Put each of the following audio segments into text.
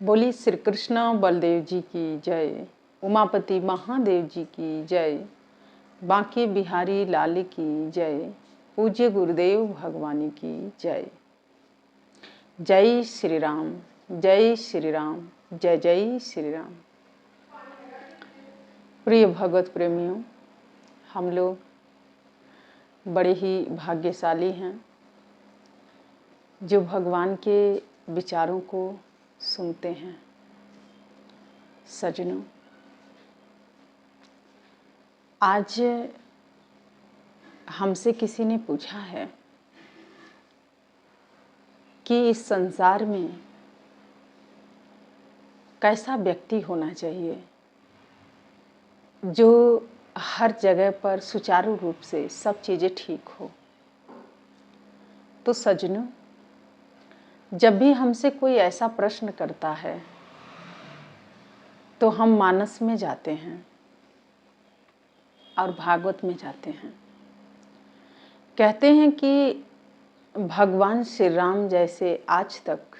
बोली श्री कृष्ण बलदेव जी की जय, उमापति महादेव जी की जय, बांके बिहारी लाल की जय, पूज्य गुरुदेव भगवानी की जय। जय श्री राम, जय श्री राम, जय जय श्री राम। प्रिय भगवत प्रेमियों, हम लोग बड़े ही भाग्यशाली हैं जो भगवान के विचारों को सुनते हैं। सज्जनों, आज हमसे किसी ने पूछा है कि इस संसार में कैसा व्यक्ति होना चाहिए जो हर जगह पर सुचारू रूप से सब चीज़ें ठीक हो। तो सज्जनों, जब भी हमसे कोई ऐसा प्रश्न करता है तो हम मानस में जाते हैं और भागवत में जाते हैं। कहते हैं कि भगवान श्री राम जैसे आज तक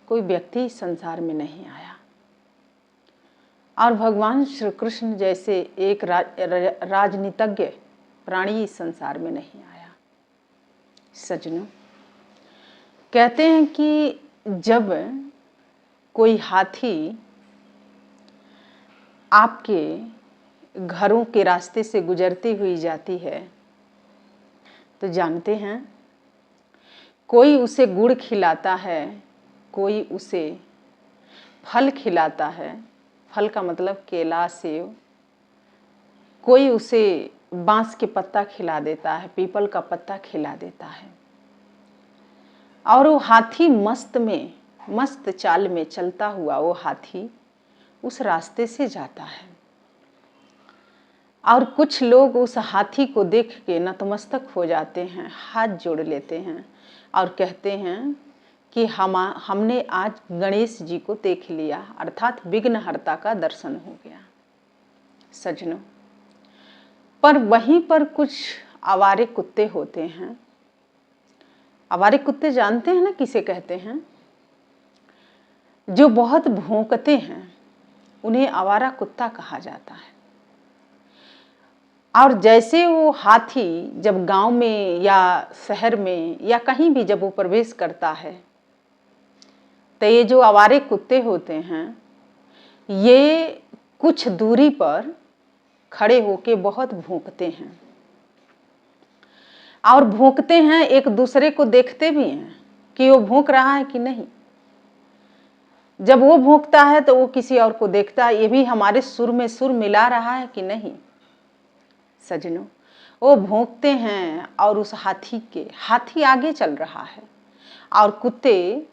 कोई व्यक्ति संसार में नहीं आया और भगवान श्री कृष्ण जैसे एक राजनीतिज्ञ प्राणी इस संसार में नहीं आया। सज्जनों, कहते हैं कि जब कोई हाथी आपके घरों के रास्ते से गुजरती हुई जाती है तो जानते हैं कोई उसे गुड़ खिलाता है, कोई उसे फल खिलाता है, फल का मतलब केला सेब, कोई उसे बांस के पत्ता खिला देता है, पीपल का पत्ता खिला देता है और वो हाथी मस्त चाल में चलता हुआ वो हाथी उस रास्ते से जाता है। और कुछ लोग उस हाथी को देख के नतमस्तक हो जाते हैं, हाथ जोड़ लेते हैं और कहते हैं कि हमने आज गणेश जी को देख लिया, अर्थात विघ्नहर्ता का दर्शन हो गया। सज्जनों, पर वहीं पर कुछ आवारे कुत्ते होते हैं। आवारे कुत्ते जानते हैं ना किसे कहते हैं? जो बहुत भौंकते हैं उन्हें आवारा कुत्ता कहा जाता है। और जैसे वो हाथी जब गांव में या शहर में या कहीं भी जब वो प्रवेश करता है तो ये जो आवारे कुत्ते होते हैं ये कुछ दूरी पर खड़े होके बहुत भौंकते हैं और भौंकते हैं, एक दूसरे को देखते भी हैं कि वो भौंक रहा है कि नहीं। जब वो भौंकता है तो वो किसी और को देखता है, ये भी हमारे सुर में सुर मिला रहा है कि नहीं। सज्जनों, वो भौंकते हैं और उस हाथी आगे चल रहा है और कुत्ते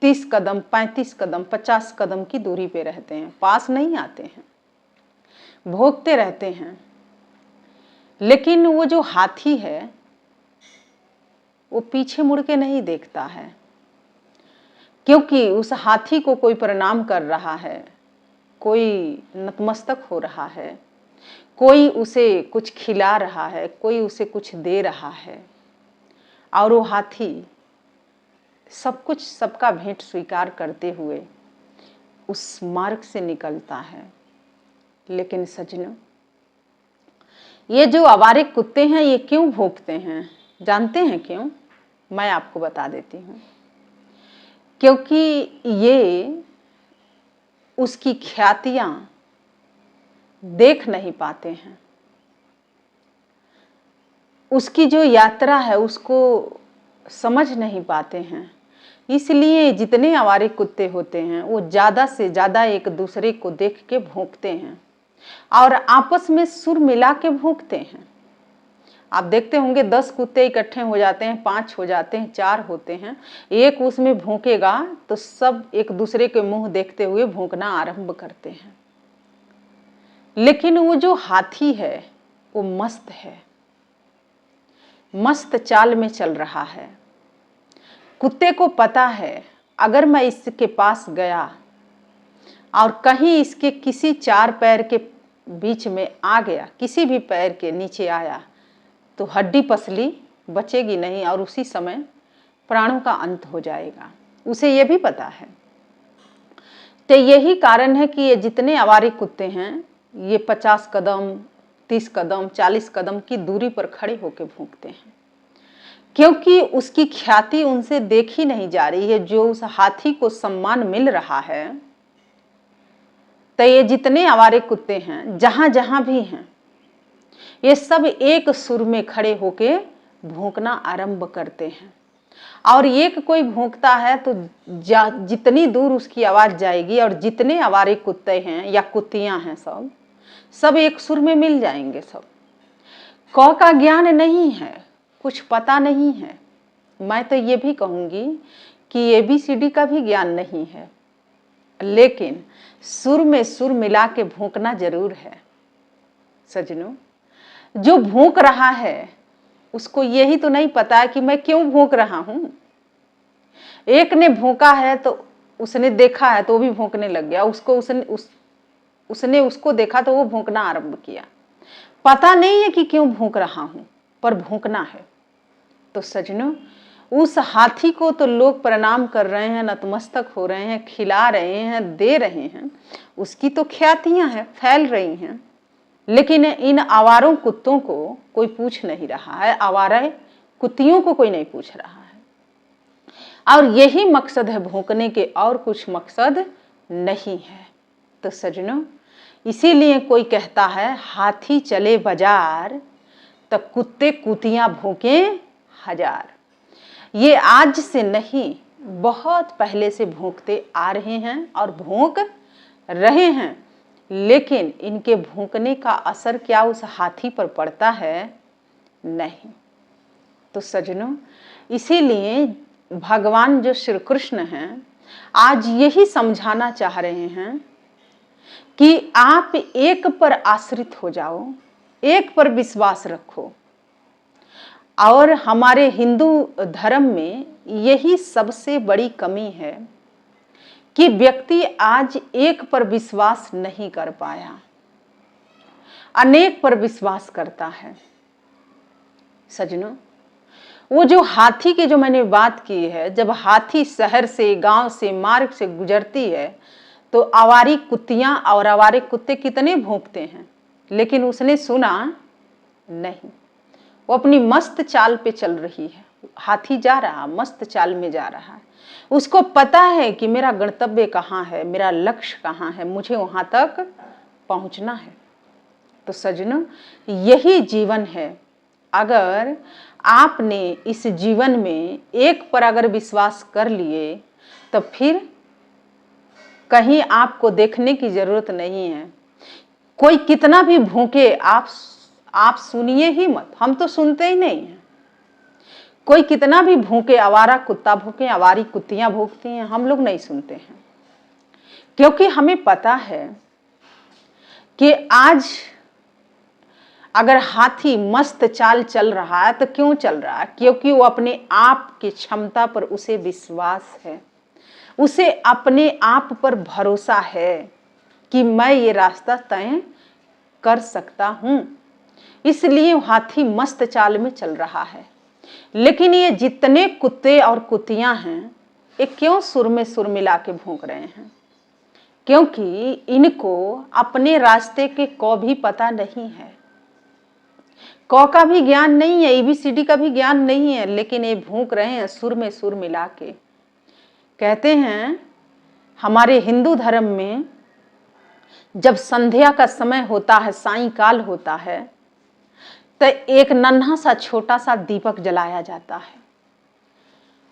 30 कदम 35 कदम 50 कदम की दूरी पे रहते हैं, पास नहीं आते हैं, भौंकते रहते हैं। लेकिन वो जो हाथी है वो पीछे मुड़ के नहीं देखता है, क्योंकि उस हाथी को कोई प्रणाम कर रहा है, कोई नतमस्तक हो रहा है, कोई उसे कुछ खिला रहा है, कोई उसे कुछ दे रहा है और वो हाथी सब कुछ सबका भेंट स्वीकार करते हुए उस मार्ग से निकलता है। लेकिन सज्जनों, ये जो आवारे कुत्ते हैं ये क्यों भौंकते हैं? जानते हैं क्यों? मैं आपको बता देती हूँ। क्योंकि ये उसकी ख्यातियां देख नहीं पाते हैं, उसकी जो यात्रा है उसको समझ नहीं पाते हैं। इसलिए जितने आवारे कुत्ते होते हैं वो ज़्यादा से ज़्यादा एक दूसरे को देख के भौंकते हैं और आपस में सुर मिला के भौंकते हैं। आप देखते होंगे 10 कुत्ते इकट्ठे हो जाते हैं, 5 हो जाते हैं, 4 होते हैं, एक उसमें भौंकेगा तो सब एक दूसरे के मुंह देखते हुए भौंकना आरंभ करते हैं। लेकिन वो जो हाथी है वो मस्त है, मस्त चाल में चल रहा है। कुत्ते को पता है अगर मैं इसके पास गया और कहीं इसके किसी 4 पैर के बीच में आ गया, किसी भी पैर के नीचे आया तो हड्डी पसली बचेगी नहीं और उसी समय प्राणों का अंत हो जाएगा। उसे ये भी पता है तो यही कारण है कि ये जितने आवारे कुत्ते हैं ये 50 कदम, 30 कदम, 40 कदम की दूरी पर खड़े होकर भौंकते हैं, क्योंकि उसकी ख्याति उनसे देखी नहीं जा रही है। जो उस हाथी को सम्मान मिल रहा है, तो ये जितने आवारे कुत्ते हैं जहां जहां भी हैं, ये सब एक सुर में खड़े होके भौंकना आरंभ करते हैं। और एक कोई भौंकता है तो जितनी दूर उसकी आवाज जाएगी, और जितने आवारे कुत्ते हैं या कुत्तियां हैं सब एक सुर में मिल जाएंगे। सब क का ज्ञान नहीं है, कुछ पता नहीं है। मैं तो ये भी कहूंगी कि ABCD का भी ज्ञान नहीं है, लेकिन सुर में सुर मिला के भौंकना जरूर है। सजनों, जो भौंक रहा है उसको यही तो नहीं पता कि मैं क्यों भौंक रहा हूं। एक ने भौंका है तो उसने देखा है तो वो भी भौंकने लग गया, उसने उसको देखा तो वो भौंकना आरंभ किया। पता नहीं है कि क्यों भौंक रहा हूं, पर भौंकना है। तो सजनों, उस हाथी को तो लोग प्रणाम कर रहे हैं, नतमस्तक हो रहे हैं, खिला रहे हैं, दे रहे हैं, उसकी तो ख्यातियां हैं, फैल रही हैं, लेकिन इन आवारों कुत्तों को कोई पूछ नहीं रहा है, आवारा कुत्तियों को कोई नहीं पूछ रहा है। और यही मकसद है भौंकने के, और कुछ मकसद नहीं है। तो सजनों, इसीलिए कोई कहता है हाथी चले बाजार तो कुत्ते कुतियां भौंके हजार। ये आज से नहीं, बहुत पहले से भौंकते आ रहे हैं और भौंक रहे हैं, लेकिन इनके भौंकने का असर क्या उस हाथी पर पड़ता है? नहीं। तो सजनों, इसीलिए भगवान जो श्री कृष्ण हैं, आज यही समझाना चाह रहे हैं कि आप एक पर आश्रित हो जाओ, एक पर विश्वास रखो। और हमारे हिंदू धर्म में यही सबसे बड़ी कमी है कि व्यक्ति आज एक पर विश्वास नहीं कर पाया, अनेक पर विश्वास करता है। सजनों, वो जो हाथी की जो मैंने बात की है, जब हाथी शहर से, गांव से, मार्ग से गुजरती है तो आवारी कुत्तियां और आवारे कुत्ते कितने भौंकते हैं, लेकिन उसने सुना नहीं। वो अपनी मस्त चाल पे चल रही है, हाथी जा रहा, मस्त चाल में जा रहा है। उसको पता है कि मेरा गंतव्य कहाँ है, मेरा लक्ष्य कहाँ है, मुझे वहां तक पहुंचना है। तो सजनों, यही जीवन है। अगर आपने इस जीवन में एक पर अगर विश्वास कर लिए तो फिर कहीं आपको देखने की जरूरत नहीं है। कोई कितना भी भौंके, आप सुनिए ही मत, हम तो सुनते ही नहीं हैं। कोई कितना भी भौंके, आवारा कुत्ता भौंके, आवारी कुत्तियां भौंकती हैं, हम लोग नहीं सुनते हैं, क्योंकि हमें पता है कि आज अगर हाथी मस्त चाल चल रहा है तो क्यों चल रहा है? क्योंकि वो अपने आप की क्षमता पर उसे विश्वास है, उसे अपने आप पर भरोसा है कि मैं ये रास्ता तय कर सकता हूं, इसलिए हाथी मस्त चाल में चल रहा है। लेकिन ये जितने कुत्ते और कुत्तियां हैं, ये क्यों सुर में सुर मिला के भौंक रहे हैं? क्योंकि इनको अपने रास्ते के क भी पता नहीं है, क का भी ज्ञान नहीं है, ABCD का भी ज्ञान नहीं है, लेकिन ये भौंक रहे हैं सुर में सुर मिला के। कहते हैं हमारे हिंदू धर्म में जब संध्या का समय होता है, सायंकाल होता है, तो एक नन्हा सा छोटा सा दीपक जलाया जाता है।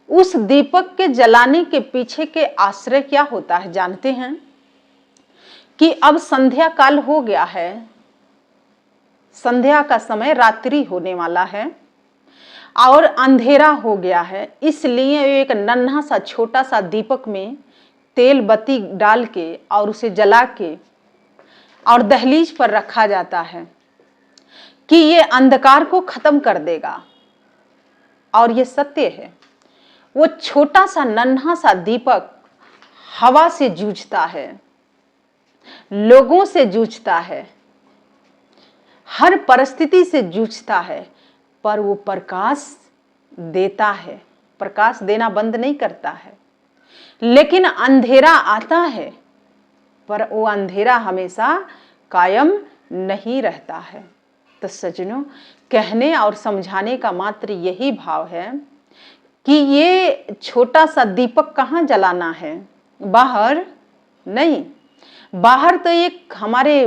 उस दीपक के जलाने के पीछे के आश्रय क्या होता है जानते हैं? कि अब संध्या काल हो गया है, संध्या का समय, रात्रि होने वाला है और अंधेरा हो गया है, इसलिए एक नन्हा सा छोटा सा दीपक में तेल बत्ती डाल के और उसे जला के और दहलीज पर रखा जाता है कि ये अंधकार को खत्म कर देगा। और ये सत्य है। वो छोटा सा नन्हा सा दीपक हवा से जूझता है, लोगों से जूझता है, हर परिस्थिति से जूझता है, पर वो प्रकाश देता है, प्रकाश देना बंद नहीं करता है। लेकिन अंधेरा आता है पर वो अंधेरा हमेशा कायम नहीं रहता है। तो सज्जनों, कहने और समझाने का मात्र यही भाव है कि ये छोटा सा दीपक कहाँ जलाना है, बाहर नहीं। बाहर तो एक हमारे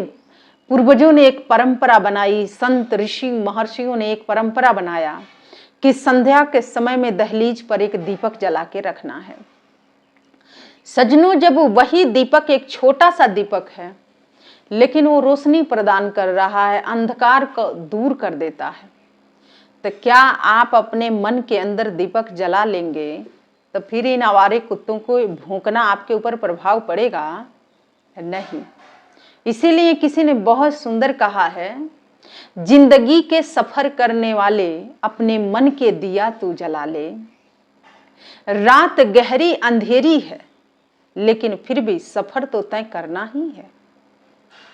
पूर्वजों ने एक परंपरा बनाई, संत ऋषि महर्षियों ने एक परंपरा बनाया कि संध्या के समय में दहलीज पर एक दीपक जला के रखना है। सज्जनों, जब वही दीपक एक छोटा सा दीपक है, लेकिन वो रोशनी प्रदान कर रहा है, अंधकार को दूर कर देता है, तो क्या आप अपने मन के अंदर दीपक जला लेंगे तो फिर इन आवारे कुत्तों को भौंकना आपके ऊपर प्रभाव पड़ेगा? नहीं। इसीलिए किसी ने बहुत सुंदर कहा है, जिंदगी के सफर करने वाले अपने मन के दिया तू जला ले। रात गहरी अंधेरी है, लेकिन फिर भी सफर तो तय करना ही है।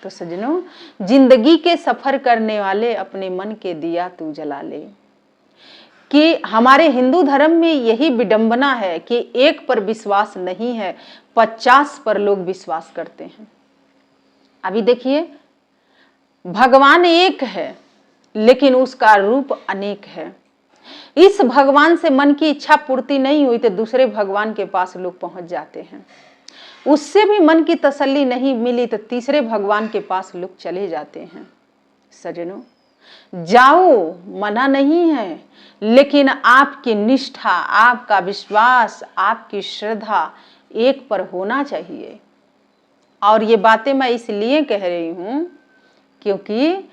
तो सज्जनों, जिंदगी के सफर करने वाले अपने मन के दिया तू जला ले। कि हमारे हिंदू धर्म में यही विडंबना है कि एक पर विश्वास नहीं है, 50 पर लोग विश्वास करते हैं। अभी देखिए, भगवान एक है, लेकिन उसका रूप अनेक है। इस भगवान से मन की इच्छा पूर्ति नहीं हुई तो दूसरे भगवान के पास लोग पहुंच जाते हैं। उससे भी मन की तसल्ली नहीं मिली तो तीसरे भगवान के पास लोग चले जाते हैं। सज्जनों, जाओ, मना नहीं है, लेकिन आपकी निष्ठा, आपका विश्वास, आपकी श्रद्धा एक पर होना चाहिए। और ये बातें मैं इसलिए कह रही हूं क्योंकि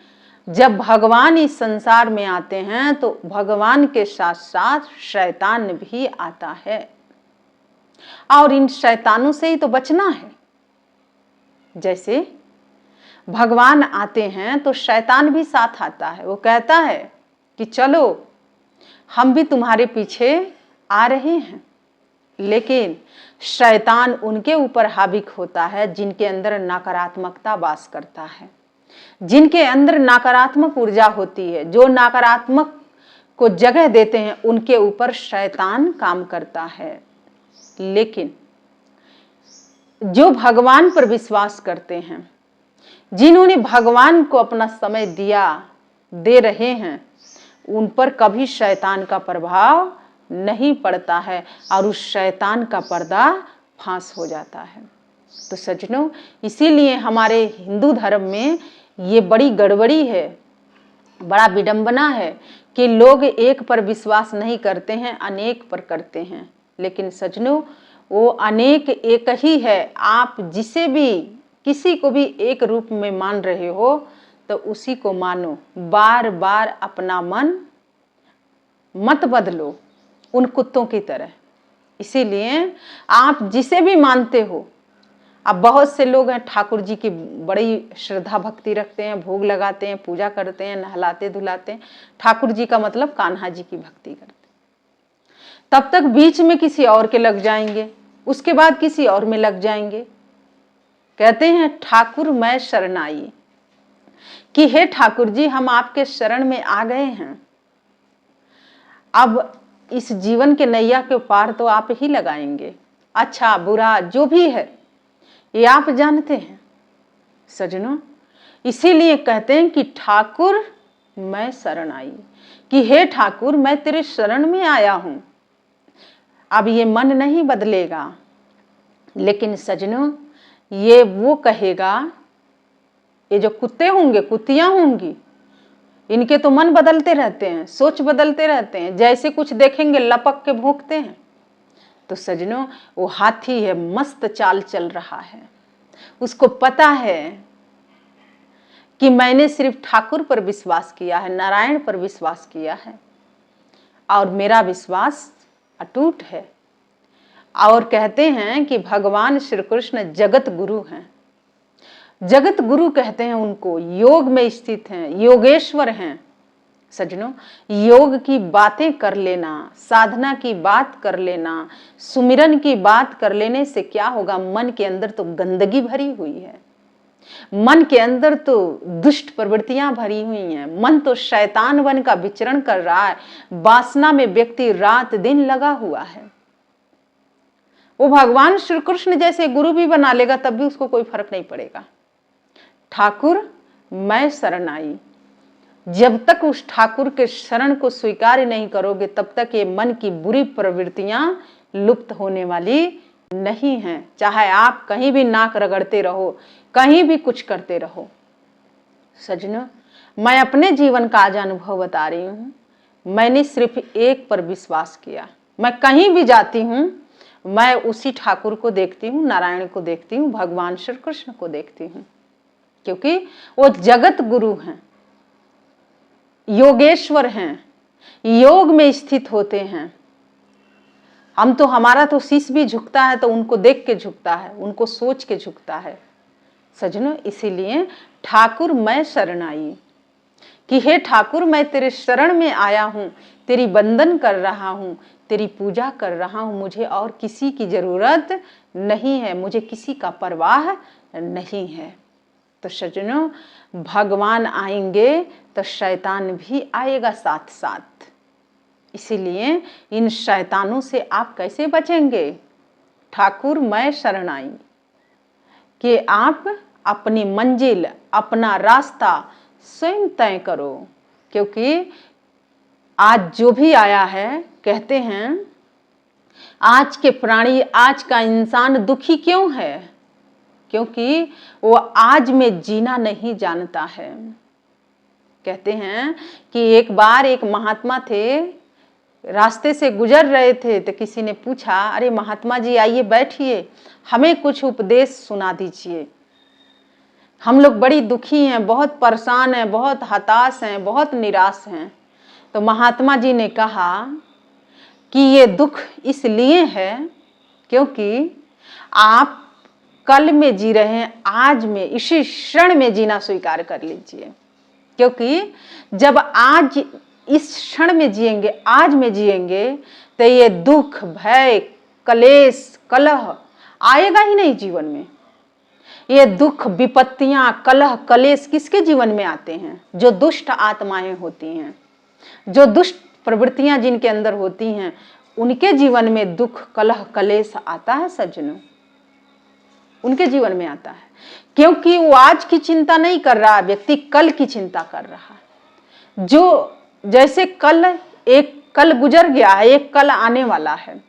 जब भगवान इस संसार में आते हैं तो भगवान के साथ साथ शैतान भी आता है, और इन शैतानों से ही तो बचना है। जैसे भगवान आते हैं तो शैतान भी साथ आता है, वो कहता है कि चलो हम भी तुम्हारे पीछे आ रहे हैं। लेकिन शैतान उनके ऊपर हावी होता है जिनके अंदर नकारात्मकता वास करता है, जिनके अंदर नकारात्मक ऊर्जा होती है, जो नकारात्मक को जगह देते हैं, उनके ऊपर शैतान काम करता है। लेकिन जो भगवान पर विश्वास करते हैं, जिन्होंने भगवान को अपना समय दिया, दे रहे हैं, उन पर कभी शैतान का प्रभाव नहीं पड़ता है और उस शैतान का पर्दा फांस हो जाता है। तो सज्जनों, इसीलिए हमारे हिंदू धर्म में ये बड़ी गड़बड़ी है, बड़ा विडंबना है कि लोग एक पर विश्वास नहीं करते हैं, अनेक पर करते हैं। लेकिन सज्जनों, वो अनेक एक ही है। आप जिसे भी, किसी को भी एक रूप में मान रहे हो तो उसी को मानो। बार बार अपना मन मत बदलो उन कुत्तों की तरह। इसीलिए आप जिसे भी मानते हो, अब बहुत से लोग हैं ठाकुर जी की बड़ी श्रद्धा भक्ति रखते हैं, भोग लगाते हैं, पूजा करते हैं, नहलाते धुलाते हैं। ठाकुर जी का मतलब कान्हा जी की भक्ति करते हैं। तब तक बीच में किसी और के लग जाएंगे, उसके बाद किसी और में लग जाएंगे। कहते हैं ठाकुर मैं शरण आई, कि हे ठाकुर जी, हम आपके शरण में आ गए हैं, अब इस जीवन के नैया के पार तो आप ही लगाएंगे। अच्छा बुरा जो भी है ये आप जानते हैं। सज्जनों, इसीलिए कहते हैं कि ठाकुर मैं शरण आई, कि हे ठाकुर मैं तेरे शरण में आया हूं। अब ये मन नहीं बदलेगा, लेकिन सज्जनों ये वो कहेगा, ये जो कुत्ते होंगे, कुत्तियां होंगी, इनके तो मन बदलते रहते हैं, सोच बदलते रहते हैं, जैसे कुछ देखेंगे लपक के भौंकते हैं। तो सज्जनों, वो हाथी है, मस्त चाल चल रहा है। उसको पता है कि मैंने सिर्फ ठाकुर पर विश्वास किया है, नारायण पर विश्वास किया है, और मेरा विश्वास अटूट है। और कहते हैं कि भगवान श्री कृष्ण जगत गुरु हैं। जगत गुरु कहते हैं उनको, योग में स्थित हैं, योगेश्वर हैं। सज्जनों, योग की बातें कर लेना, साधना की बात कर लेना, सुमिरन की बात कर लेने से क्या होगा? मन के अंदर तो गंदगी भरी हुई है, मन के अंदर तो दुष्ट प्रवृत्तियां भरी हुई हैं, मन तो शैतान बन का विचरण कर रहा है, वासना में व्यक्ति रात दिन लगा हुआ है। वो भगवान श्री कृष्ण जैसे गुरु भी बना लेगा तब भी उसको कोई फर्क नहीं पड़ेगा। ठाकुर मैं शरण आई, जब तक उस ठाकुर के शरण को स्वीकार नहीं करोगे तब तक ये मन की बुरी प्रवृत्तियां लुप्त होने वाली नहीं हैं। चाहे आप कहीं भी नाक रगड़ते रहो, कहीं भी कुछ करते रहो। सजनों, मैं अपने जीवन का आज अनुभव बता रही हूँ। मैंने सिर्फ एक पर विश्वास किया। मैं कहीं भी जाती हूँ, मैं उसी ठाकुर को देखती हूँ, नारायण को देखती हूँ, भगवान श्री कृष्ण को देखती हूँ, क्योंकि वो जगत गुरु हैं, योगेश्वर हैं, योग में स्थित होते हैं। हम तो, हमारा तो शीश भी झुकता है तो उनको देख के झुकता है, उनको सोच के झुकता है। सजनों, इसीलिए ठाकुर मैं शरण आई कि हे ठाकुर मैं तेरे शरण में आया हूँ, तेरी वंदन कर रहा हूँ, तेरी पूजा कर रहा हूँ, मुझे और किसी की जरूरत नहीं है, मुझे किसी का परवाह नहीं है। तो सजनों, भगवान आएंगे तो शैतान भी आएगा साथ साथ। इसीलिए इन शैतानों से आप कैसे बचेंगे? ठाकुर मैं शरण आई कि आप अपनी मंजिल, अपना रास्ता स्वयं तय करो, क्योंकि आज जो भी आया है, कहते हैं आज के प्राणी, आज का इंसान दुखी क्यों है? क्योंकि वो आज में जीना नहीं जानता है। कहते हैं कि एक बार एक महात्मा थे, रास्ते से गुजर रहे थे तो किसी ने पूछा, अरे महात्मा जी आइए बैठिए, हमें कुछ उपदेश सुना दीजिए, हम लोग बड़ी दुखी हैं, बहुत परेशान हैं, बहुत हताश हैं, बहुत निराश हैं। तो महात्मा जी ने कहा कि ये दुख इसलिए है क्योंकि आप कल में जी रहे हैं, आज में इसी क्षण में जीना स्वीकार कर लीजिए। क्योंकि जब आज इस क्षण में जिएंगे, आज में जिएंगे, तो ये दुख, भय, कलेश, कलह आएगा ही नहीं जीवन में। ये दुख, विपत्तियां, कलह, कलेश किसके जीवन में आते हैं? जो दुष्ट आत्माएं होती हैं, जो दुष्ट प्रवृत्तियां जिनके अंदर होती हैं, उनके जीवन में दुख, कलह, कलेश आता है सज्जनों, उनके जीवन में आता है। क्योंकि वो आज की चिंता नहीं कर रहा, व्यक्ति कल की चिंता कर रहा है। जो जैसे कल, एक कल गुजर गया है, एक कल आने वाला है,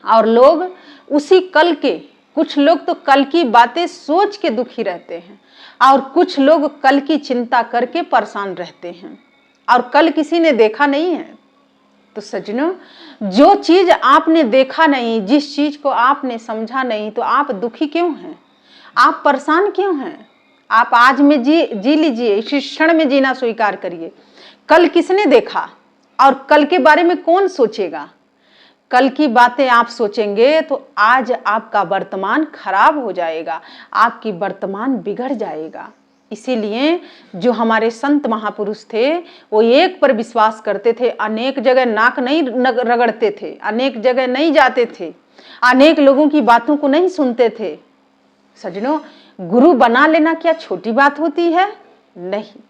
और लोग उसी कल के, कुछ लोग तो कल की बातें सोच के दुखी रहते हैं, और कुछ लोग कल की चिंता करके परेशान रहते हैं, और कल किसी ने देखा नहीं है। तो सज्जनों, जो चीज आपने देखा नहीं, जिस चीज को आपने समझा नहीं, तो आप दुखी क्यों हैं? आप परेशान क्यों हैं? आप आज में जी लीजिए, इसी क्षण में जीना स्वीकार करिए। कल किसने देखा और कल के बारे में कौन सोचेगा? कल की बातें आप सोचेंगे तो आज आपका वर्तमान खराब हो जाएगा, आपकी वर्तमान बिगड़ जाएगा। इसीलिए जो हमारे संत महापुरुष थे, वो एक पर विश्वास करते थे, अनेक जगह नाक नहीं रगड़ते थे, अनेक जगह नहीं जाते थे, अनेक लोगों की बातों को नहीं सुनते थे। सजनों, गुरु बना लेना क्या छोटी बात होती है? नहीं।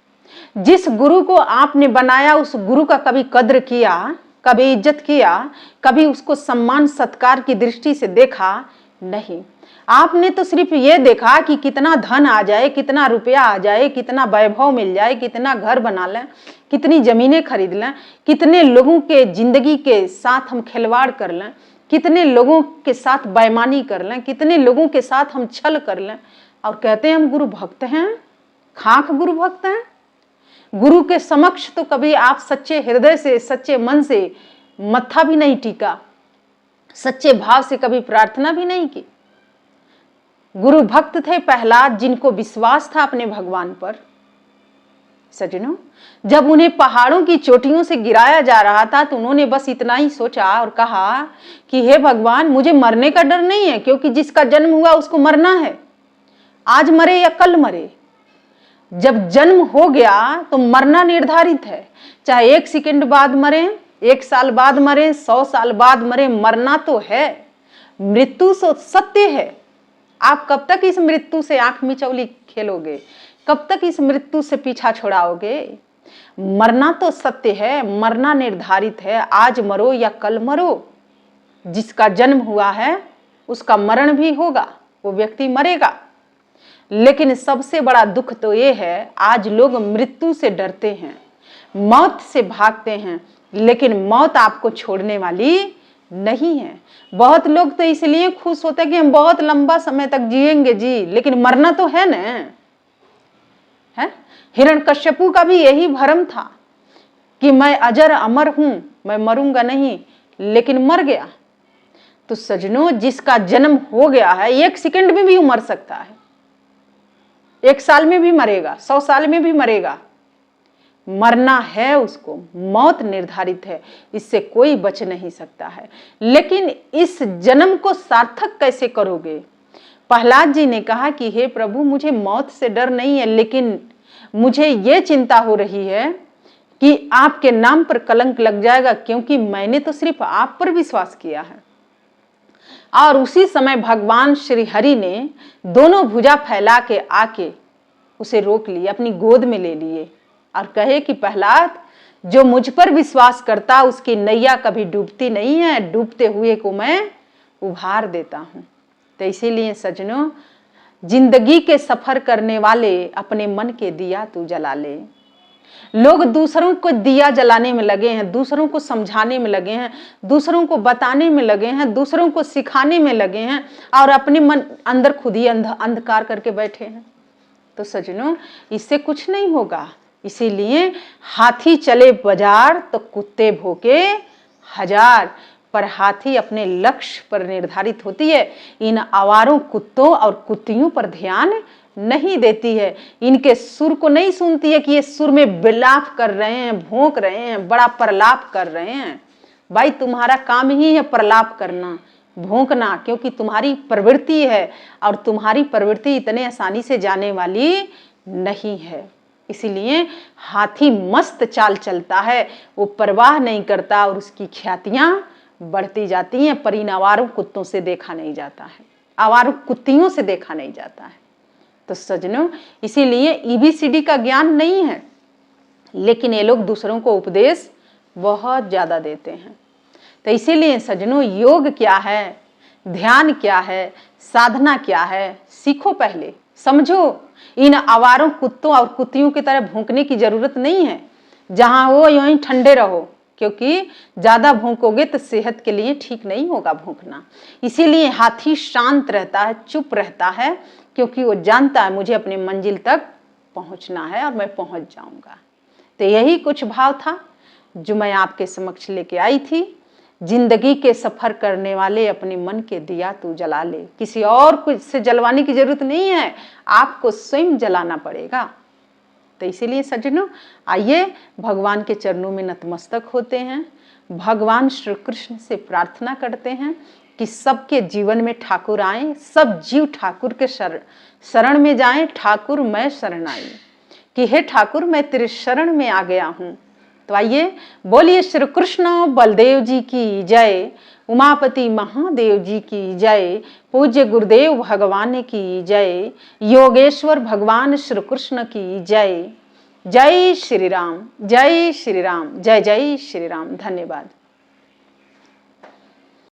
जिस गुरु को आपने बनाया, उस गुरु का कभी कद्र किया, कभी इज्जत किया, कभी उसको सम्मान सत्कार की दृष्टि से देखा? नहीं। आपने तो सिर्फ ये देखा कि कितना धन आ जाए, कितना रुपया आ जाए, कितना वैभव मिल जाए, कितना घर बना लें, कितनी जमीनें खरीद लें, कितने लोगों के जिंदगी के साथ हम खिलवाड़ कर लें, कितने लोगों के साथ बेईमानी कर लें, कितने लोगों के साथ हम छल कर लें, और कहते हैं हम गुरु भक्त हैं। खाक गुरु भक्त हैं। गुरु के समक्ष तो कभी आप सच्चे हृदय से, सच्चे मन से मत्था भी नहीं टीका, सच्चे भाव से कभी प्रार्थना भी नहीं की। गुरु भक्त थे प्रहलाद, जिनको विश्वास था अपने भगवान पर। सजनों, जब उन्हें पहाड़ों की चोटियों से गिराया जा रहा था तो उन्होंने बस इतना ही सोचा और कहा कि हे भगवान, मुझे मरने का डर नहीं है, क्योंकि जिसका जन्म हुआ उसको मरना है, आज मरे या कल मरे। जब जन्म हो गया तो मरना निर्धारित है, चाहे 1 सेकंड बाद मरे, 1 साल बाद मरे, 100 साल बाद मरे, मरना तो है। मृत्यु तो सत्य है। आप कब तक इस मृत्यु से आंख मिचौली खेलोगे? कब तक इस मृत्यु से पीछा छोड़ाओगे? मरना तो सत्य है, मरना निर्धारित है, आज मरो या कल मरो। जिसका जन्म हुआ है उसका मरण भी होगा, वो व्यक्ति मरेगा। लेकिन सबसे बड़ा दुख तो ये है, आज लोग मृत्यु से डरते हैं, मौत से भागते हैं, लेकिन मौत आपको छोड़ने वाली नहीं है। बहुत लोग तो इसलिए खुश होते हैं कि हम बहुत लंबा समय तक जिएंगे जी, लेकिन मरना तो है ना, है। हिरण्यकश्यपु का भी यही भ्रम था कि मैं अजर अमर हूं, मैं मरूंगा नहीं, लेकिन मर गया। तो सजनों, जिसका जन्म हो गया है, 1 सेकंड में भी मर सकता है, 1 साल में भी मरेगा, 100 साल में भी मरेगा। मरना है उसको, मौत निर्धारित है, इससे कोई बच नहीं सकता है। लेकिन इस जन्म को सार्थक कैसे करोगे? प्रहलाद जी ने कहा कि हे प्रभु, मुझे मौत से डर नहीं है, लेकिन मुझे ये चिंता हो रही है कि आपके नाम पर कलंक लग जाएगा, क्योंकि मैंने तो सिर्फ आप पर विश्वास किया है। और उसी समय भगवान श्री हरि ने दोनों भुजा फैला के आके उसे रोक लिए, अपनी गोद में ले लिए और कहे कि प्रहलाद, जो मुझ पर विश्वास करता उसकी नैया कभी डूबती नहीं है, डूबते हुए को मैं उभार देता हूं। तो इसीलिए सजनों, जिंदगी के सफर करने वाले अपने मन के दिया तू जला ले। लोग दूसरों को दिया जलाने में लगे हैं, दूसरों को समझाने में लगे हैं, दूसरों को बताने में लगे हैं, दूसरों को सिखाने में लगे हैं, और अपने मन अंदर खुद ही अंधकार करके बैठे हैं। तो सजनों, इससे कुछ नहीं होगा। इसीलिए हाथी चले बाजार तो कुत्ते भौंके हजार, पर हाथी अपने लक्ष्य पर निर्धारित होती है, इन आवारों कुत्तों और कुत्तियों पर ध्यान नहीं देती है, इनके सुर को नहीं सुनती है कि ये सुर में विलाप कर रहे हैं, भौंक रहे हैं, बड़ा प्रलाप कर रहे हैं। भाई, तुम्हारा काम ही है प्रलाप करना, भौंकना, क्योंकि तुम्हारी प्रवृत्ति है, और तुम्हारी प्रवृत्ति इतने आसानी से जाने वाली नहीं है। इसीलिए हाथी मस्त चाल चलता है, वो परवाह नहीं करता, और उसकी ख्यातियां बढ़ती जाती हैं, पर इन आवारों कुत्तों से देखा नहीं जाता है, आवारों कुत्तियों से देखा नहीं जाता है। तो सजनों, इसीलिए EBCD का ज्ञान नहीं है, लेकिन ये लोग दूसरों को उपदेश बहुत ज्यादा देते हैं। तो इसीलिए सजनों, योग क्या है, ध्यान क्या है, साधना क्या है, सीखो, पहले समझो। इन आवारों कुत्तों और कुत्तियों की तरह भौंकने की जरूरत नहीं है, जहां हो यूं ठंडे रहो, क्योंकि ज्यादा भौंकोगे तो सेहत के लिए ठीक नहीं होगा भौंकना। इसीलिए हाथी शांत रहता है, चुप रहता है, क्योंकि वो जानता है मुझे अपनी मंजिल तक पहुंचना है और मैं पहुंच जाऊंगा। तो यही कुछ भाव था जो मैं आपके समक्ष लेके आई थी। जिंदगी के सफर करने वाले अपने मन के दिया तू जला ले, किसी और को से जलवाने की जरूरत नहीं है, आपको स्वयं जलाना पड़ेगा। तो इसीलिए सज्जनों, आइए भगवान के चरणों में नतमस्तक होते हैं, भगवान श्री कृष्ण से प्रार्थना करते हैं कि सबके जीवन में ठाकुर आए, सब जीव ठाकुर के शरण में जाएं। ठाकुर मैं शरण आई, कि हे ठाकुर, मैं तेरे शरण में आ गया हूं। तो आइए बोलिए श्री कृष्ण बलदेव जी की जय, उमापति महादेव जी की जय, पूज्य गुरुदेव भगवान की जय, योगेश्वर भगवान श्री कृष्ण की जय। जय श्री राम, जय श्री राम, जय जय श्री राम। धन्यवाद।